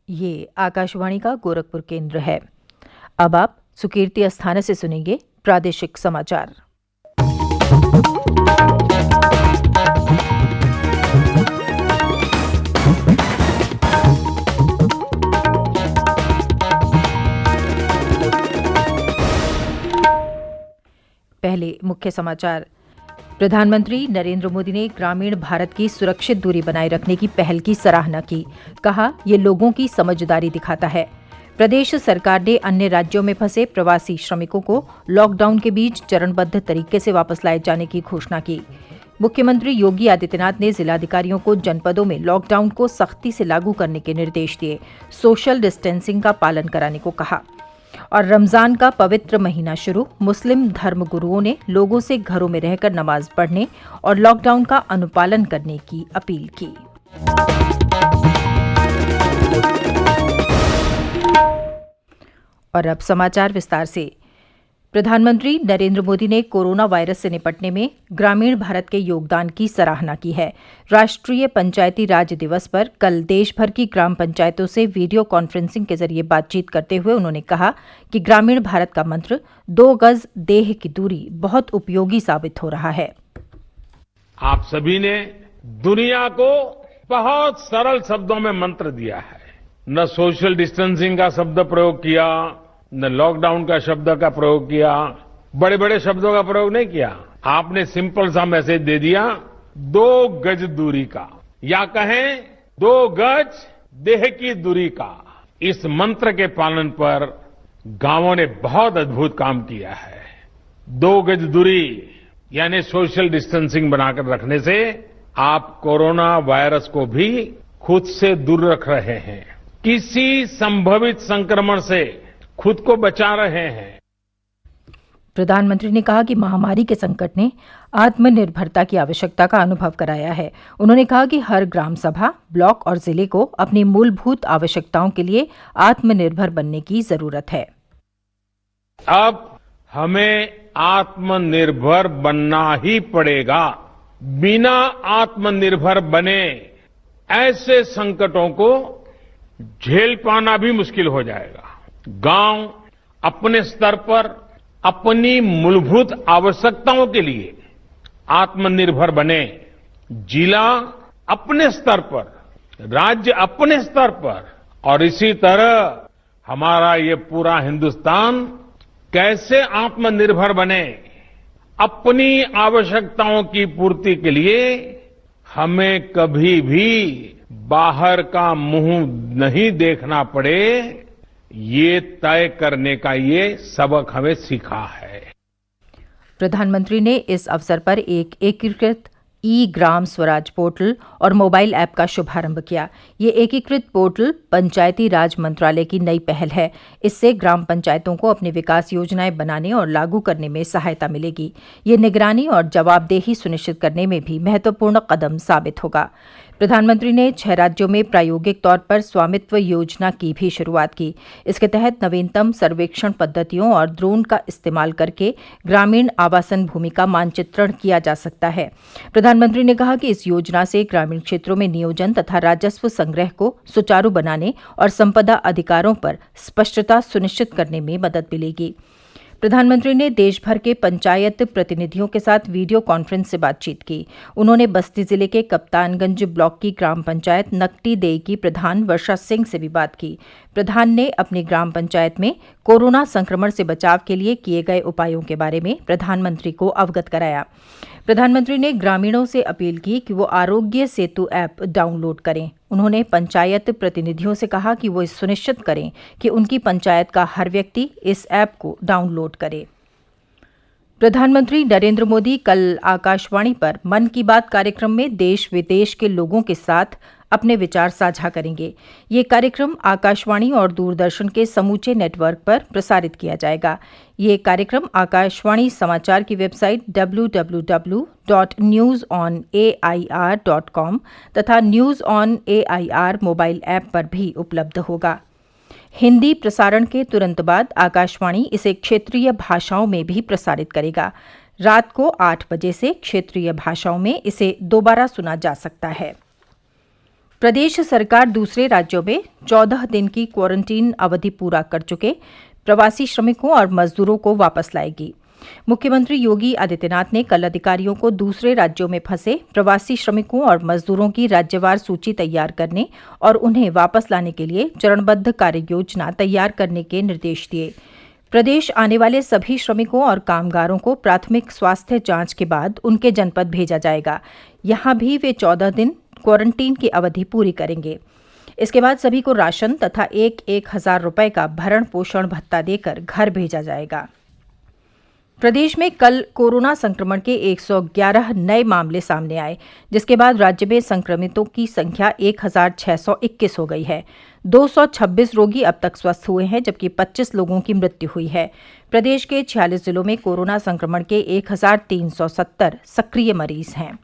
ये आकाशवाणी का गोरखपुर केंद्र है। अब आप सुकीर्ति अस्थाना से सुनेंगे प्रादेशिक समाचार। पहले मुख्य समाचार। प्रधानमंत्री नरेंद्र मोदी ने ग्रामीण भारत की सुरक्षित दूरी बनाए रखने की पहल की सराहना की। कहा, ये लोगों की समझदारी दिखाता है। प्रदेश सरकार ने अन्य राज्यों में फंसे प्रवासी श्रमिकों को लॉकडाउन के बीच चरणबद्ध तरीके से वापस लाए जाने की घोषणा की। मुख्यमंत्री योगी आदित्यनाथ ने जिलाधिकारियों को जनपदों में लॉकडाउन को सख्ती से लागू करने के निर्देश दिए। सोशल डिस्टेंसिंग का पालन कराने को कहा। और रमजान का पवित्र महीना शुरू, मुस्लिम धर्मगुरुओं ने लोगों से घरों में रहकर नमाज पढ़ने और लॉकडाउन का अनुपालन करने की अपील की। और अब समाचार विस्तार से। प्रधानमंत्री नरेंद्र मोदी ने कोरोना वायरस से निपटने में ग्रामीण भारत के योगदान की सराहना की है। राष्ट्रीय पंचायती राज दिवस पर कल देश भर की ग्राम पंचायतों से वीडियो कॉन्फ्रेंसिंग के जरिए बातचीत करते हुए उन्होंने कहा कि ग्रामीण भारत का मंत्र 2 गज देह की दूरी बहुत उपयोगी साबित हो रहा है। आप सभी ने दुनिया को बहुत सरल शब्दों में मंत्र दिया है। न सोशल डिस्टेंसिंग का शब्द प्रयोग किया, न लॉकडाउन का शब्द का प्रयोग किया, बड़े बड़े शब्दों का प्रयोग नहीं किया। आपने सिंपल सा मैसेज दे दिया, 2 गज दूरी का, या कहें 2 गज देह की दूरी का। इस मंत्र के पालन पर गांवों ने बहुत अद्भुत काम किया है। 2 गज दूरी यानी सोशल डिस्टेंसिंग बनाकर रखने से आप कोरोना वायरस को भी खुद से दूर रख रहे हैं, किसी संभावित संक्रमण से खुद को बचा रहे हैं। प्रधानमंत्री ने कहा कि महामारी के संकट ने आत्मनिर्भरता की आवश्यकता का अनुभव कराया है। उन्होंने कहा कि हर ग्राम सभा, ब्लॉक और जिले को अपनी मूलभूत आवश्यकताओं के लिए आत्मनिर्भर बनने की जरूरत है। अब हमें आत्मनिर्भर बनना ही पड़ेगा। बिना आत्मनिर्भर बने ऐसे संकटों को झेल पाना भी मुश्किल हो जाएगा। गांव अपने स्तर पर अपनी मूलभूत आवश्यकताओं के लिए आत्मनिर्भर बने, जिला अपने स्तर पर, राज्य अपने स्तर पर, और इसी तरह हमारा ये पूरा हिंदुस्तान कैसे आत्मनिर्भर बने। अपनी आवश्यकताओं की पूर्ति के लिए हमें कभी भी बाहर का मुंह नहीं देखना पड़े, ये तय करने का ये सबक हमें सीखा है। प्रधानमंत्री ने इस अवसर पर एक एकीकृत ई ग्राम स्वराज पोर्टल और मोबाइल ऐप का शुभारंभ किया। ये एकीकृत पोर्टल पंचायती राज मंत्रालय की नई पहल है। इससे ग्राम पंचायतों को अपनी विकास योजनाएं बनाने और लागू करने में सहायता मिलेगी। ये निगरानी और जवाबदेही सुनिश्चित करने में भी महत्वपूर्ण कदम साबित होगा। प्रधानमंत्री ने 6 राज्यों में प्रायोगिक तौर पर स्वामित्व योजना की भी शुरुआत की। इसके तहत नवीनतम सर्वेक्षण पद्धतियों और ड्रोन का इस्तेमाल करके ग्रामीण आवासन भूमि का मानचित्रण किया जा सकता है। प्रधानमंत्री ने कहा कि इस योजना से ग्रामीण क्षेत्रों में नियोजन तथा राजस्व संग्रह को सुचारू बनाने और संपदा अधिकारों पर स्पष्टता सुनिश्चित करने में मदद मिलेगी। प्रधानमंत्री ने देश भर के पंचायत प्रतिनिधियों के साथ वीडियो कॉन्फ्रेंस से बातचीत की। उन्होंने बस्ती जिले के कप्तानगंज ब्लॉक की ग्राम पंचायत नकटी देई की प्रधान वर्षा सिंह से भी बात की। प्रधान ने अपनी ग्राम पंचायत में कोरोना संक्रमण से बचाव के लिए किए गए उपायों के बारे में प्रधानमंत्री को अवगत कराया। प्रधानमंत्री ने ग्रामीणों से अपील की कि वो आरोग्य सेतु ऐप डाउनलोड करें। उन्होंने पंचायत प्रतिनिधियों से कहा कि वो सुनिश्चित करें कि उनकी पंचायत का हर व्यक्ति इस ऐप को डाउनलोड करे। प्रधानमंत्री नरेंद्र मोदी कल आकाशवाणी पर मन की बात कार्यक्रम में देश विदेश के लोगों के साथ अपने विचार साझा करेंगे। ये कार्यक्रम आकाशवाणी और दूरदर्शन के समूचे नेटवर्क पर प्रसारित किया जाएगा। ये कार्यक्रम आकाशवाणी समाचार की वेबसाइट www.newsonair.com तथा news on AIR mobile app पर भी उपलब्ध होगा। हिंदी प्रसारण के तुरंत बाद आकाशवाणी इसे क्षेत्रीय भाषाओं में भी प्रसारित करेगा। रात को 8 बजे से क्षेत्रीय भाषाओं में इसे दोबारा सुना जा सकता है। प्रदेश सरकार दूसरे राज्यों में 14 दिन की क्वारंटीन अवधि पूरा कर चुके प्रवासी श्रमिकों और मजदूरों को वापस लाएगी। मुख्यमंत्री योगी आदित्यनाथ ने कल अधिकारियों को दूसरे राज्यों में फंसे प्रवासी श्रमिकों और मजदूरों की राज्यवार सूची तैयार करने और उन्हें वापस लाने के लिए चरणबद्ध कार्य योजना तैयार करने के निर्देश दिए। प्रदेश आने वाले सभी श्रमिकों और कामगारों को प्राथमिक स्वास्थ्य जांच के बाद उनके जनपद भेजा जाएगा। यहां भी वे 14 दिन क्वारंटीन की अवधि पूरी करेंगे। इसके बाद सभी को राशन तथा 1,000 रुपये का भरण पोषण भत्ता देकर घर भेजा जाएगा। प्रदेश में कल कोरोना संक्रमण के 111 नए मामले सामने आए, जिसके बाद राज्य में संक्रमितों की संख्या 1,621 हो गई है। 226 रोगी अब तक स्वस्थ हुए हैं, जबकि 25 लोगों की मृत्यु हुई है। प्रदेश के 46 जिलों में कोरोना संक्रमण के 1,370 सक्रिय मरीज हैं।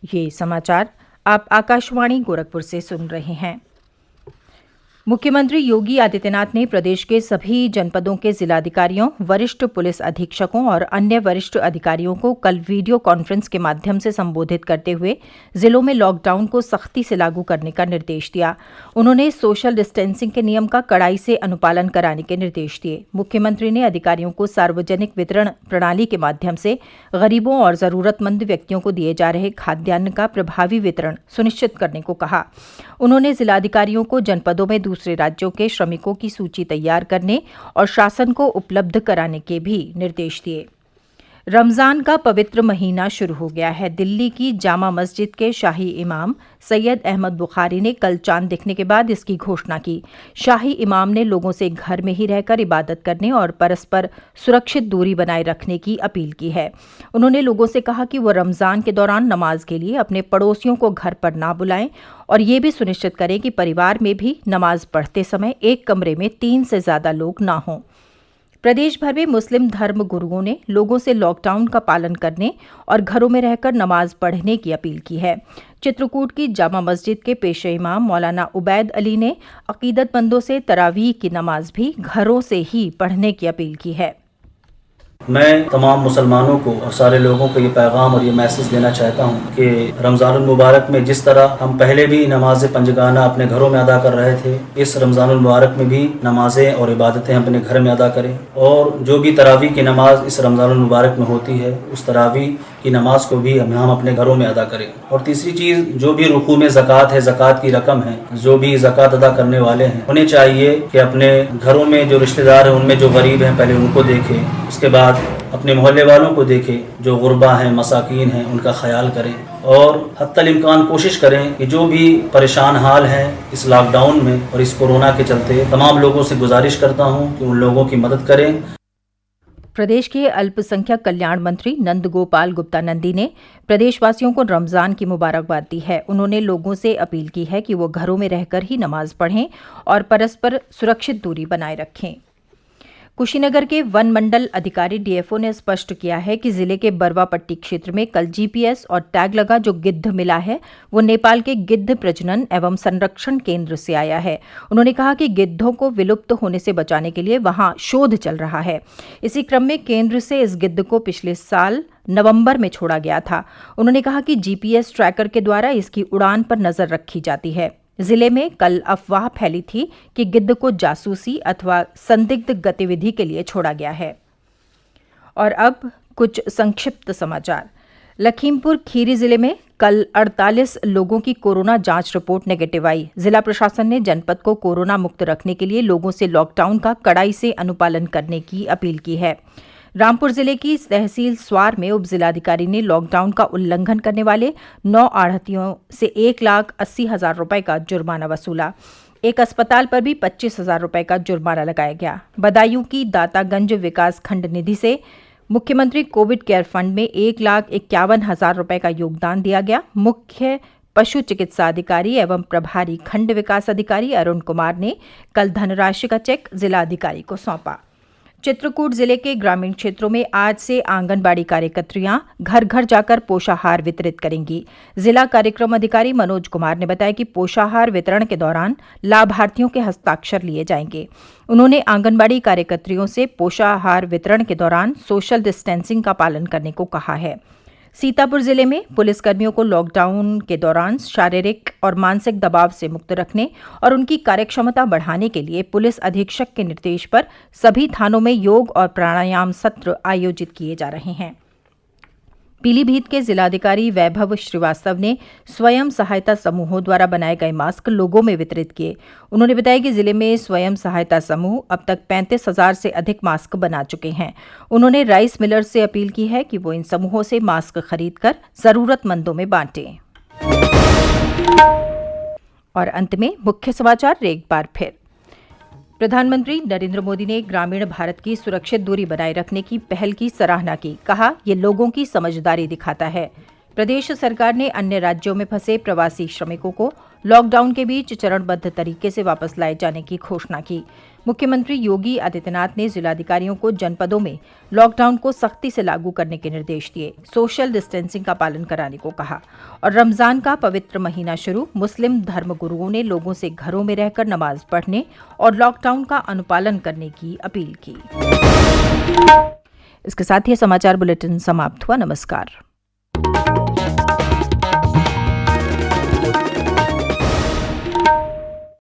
ये समाचार आप आकाशवाणी गोरखपुर से सुन रहे हैं। मुख्यमंत्री योगी आदित्यनाथ ने प्रदेश के सभी जनपदों के जिलाधिकारियों, वरिष्ठ पुलिस अधीक्षकों और अन्य वरिष्ठ अधिकारियों को कल वीडियो कॉन्फ्रेंस के माध्यम से संबोधित करते हुए जिलों में लॉकडाउन को सख्ती से लागू करने का निर्देश दिया। उन्होंने सोशल डिस्टेंसिंग के नियम का कड़ाई से अनुपालन कराने के निर्देश दिए। मुख्यमंत्री ने अधिकारियों को सार्वजनिक वितरण प्रणाली के माध्यम से गरीबों और जरूरतमंद व्यक्तियों को दिए जा रहे खाद्यान्न का प्रभावी वितरण सुनिश्चित करने को कहा। उन्होंने जिलाधिकारियों को जनपदों में दूसरे राज्यों के श्रमिकों की सूची तैयार करने और शासन को उपलब्ध कराने के भी निर्देश दिए। रमजान का पवित्र महीना शुरू हो गया है। दिल्ली की जामा मस्जिद के शाही इमाम सैयद अहमद बुखारी ने कल चांद दिखने के बाद इसकी घोषणा की। शाही इमाम ने लोगों से घर में ही रहकर इबादत करने और परस्पर सुरक्षित दूरी बनाए रखने की अपील की है। उन्होंने लोगों से कहा कि वो रमजान के दौरान नमाज के लिए अपने पड़ोसियों को घर पर ना बुलाएं और ये भी सुनिश्चित करें कि परिवार में भी नमाज पढ़ते समय एक कमरे में 3 से ज्यादा लोग ना हों। प्रदेश भर में मुस्लिम धर्म गुरुओं ने लोगों से लॉकडाउन का पालन करने और घरों में रहकर नमाज पढ़ने की अपील की है। चित्रकूट की जामा मस्जिद के पेशे इमाम मौलाना उबैद अली ने अकीदतमंदों से तरावीह की नमाज भी घरों से ही पढ़ने की अपील की है। मैं तमाम मुसलमानों को और सारे लोगों को ये पैगाम और ये मैसेज देना चाहता हूँ कि रमज़ानुल मुबारक में जिस तरह हम पहले भी नमाज पंजगाना अपने घरों में अदा कर रहे थे, इस रमज़ानुल मुबारक में भी नमाजें और इबादतें हम अपने घर में अदा करें। और जो भी तरावी की नमाज इस रमज़ानुल मुबारक में होती है, उस तरावी की नमाज को भी हम अपने घरों में अदा करें। और तीसरी चीज़, जो भी रुकू में ज़कात है, ज़कात की रकम है, जो भी ज़कात अदा करने वाले हैं, उन्हें चाहिए कि अपने घरों में जो रिश्तेदार हैं, उनमें जो गरीब हैं, पहले उनको देखें। उसके बाद अपने मोहल्ले वालों को देखें, जो गुरबा हैं, मसाकीन हैं, उनका ख्याल करें। और हत्तल इम्कान कोशिश करें कि जो भी परेशान हाल हैं इस लॉकडाउन में और इस कोरोना के चलते, तमाम लोगों से गुजारिश करता हूं कि उन लोगों की मदद करें। प्रदेश के अल्पसंख्यक कल्याण मंत्री नंद गोपाल गुप्ता नंदी ने प्रदेशवासियों को रमजान की मुबारकबाद दी है। उन्होंने लोगों से अपील की है कि वो घरों में रहकर ही नमाज पढ़ें और परस्पर सुरक्षित दूरी बनाए रखें। कुशीनगर के वन मंडल अधिकारी डीएफओ ने स्पष्ट किया है कि जिले के बरवापट्टी क्षेत्र में कल जीपीएस और टैग लगा जो गिद्ध मिला है वो नेपाल के गिद्ध प्रजनन एवं संरक्षण केंद्र से आया है। उन्होंने कहा कि गिद्धों को विलुप्त होने से बचाने के लिए वहां शोध चल रहा है। इसी क्रम में केंद्र से इस गिद्ध को पिछले साल नवंबर में छोड़ा गया था। उन्होंने कहा कि जीपीएस ट्रैकर के द्वारा इसकी उड़ान पर नजर रखी जाती है। जिले में कल अफवाह फैली थी कि गिद्ध को जासूसी अथवा संदिग्ध गतिविधि के लिए छोड़ा गया है। और अब कुछ संक्षिप्त समाचार। लखीमपुर खीरी जिले में कल 48 लोगों की कोरोना जांच रिपोर्ट नेगेटिव आई। जिला प्रशासन ने जनपद को कोरोना मुक्त रखने के लिए लोगों से लॉकडाउन का कड़ाई से अनुपालन करने की अपील की है। रामपुर जिले की तहसील स्वार में उप जिलाधिकारी ने लॉकडाउन का उल्लंघन करने वाले 9 आढ़तियों से 1,80,000 रुपये का जुर्माना वसूला। एक अस्पताल पर भी 25,000 रुपये का जुर्माना लगाया गया। बदायूं की दातागंज विकास खंड निधि से मुख्यमंत्री कोविड केयर फंड में 1,51,000 रुपये का योगदान दिया गया। मुख्य पशु चिकित्सा अधिकारी एवं प्रभारी खंड विकास अधिकारी अरुण कुमार ने कल धनराशि का चेक जिलाधिकारी को सौंपा। चित्रकूट जिले के ग्रामीण क्षेत्रों में आज से आंगनबाड़ी कार्यकर्त्रियां घर घर जाकर पोषाहार वितरित करेंगी। जिला कार्यक्रम अधिकारी मनोज कुमार ने बताया कि पोषाहार वितरण के दौरान लाभार्थियों के हस्ताक्षर लिए जाएंगे। उन्होंने आंगनबाड़ी कार्यकर्त्रियों से पोषाहार वितरण के दौरान सोशल डिस्टेंसिंग का पालन करने को कहा है। सीतापुर जिले में पुलिसकर्मियों को लॉकडाउन के दौरान शारीरिक और मानसिक दबाव से मुक्त रखने और उनकी कार्यक्षमता बढ़ाने के लिए पुलिस अधीक्षक के निर्देश पर सभी थानों में योग और प्राणायाम सत्र आयोजित किए जा रहे हैं। पीलीभीत के जिलाधिकारी वैभव श्रीवास्तव ने स्वयं सहायता समूहों द्वारा बनाए गए मास्क लोगों में वितरित किए। उन्होंने बताया कि जिले में स्वयं सहायता समूह अब तक 35,000 से अधिक मास्क बना चुके हैं। उन्होंने राइस मिलर्स से अपील की है कि वो इन समूहों से मास्क खरीदकर जरूरतमंदों में बांटें। और अंत में मुख्य समाचार एक बार फिर। प्रधानमंत्री नरेंद्र मोदी ने ग्रामीण भारत की सुरक्षित दूरी बनाए रखने की पहल की सराहना की। कहा, ये लोगों की समझदारी दिखाता है। प्रदेश सरकार ने अन्य राज्यों में फंसे प्रवासी श्रमिकों को लॉकडाउन के बीच चरणबद्ध तरीके से वापस लाए जाने की घोषणा की। मुख्यमंत्री योगी आदित्यनाथ ने जिलाधिकारियों को जनपदों में लॉकडाउन को सख्ती से लागू करने के निर्देश दिए। सोशल डिस्टेंसिंग का पालन कराने को कहा। और रमजान का पवित्र महीना शुरू, मुस्लिम धर्मगुरुओं ने लोगों से घरों में रहकर नमाज पढ़ने और लॉकडाउन का अनुपालन करने की अपील की। इसके साथ ही समाचार बुलेटिन समाप्त हुआ। नमस्कार।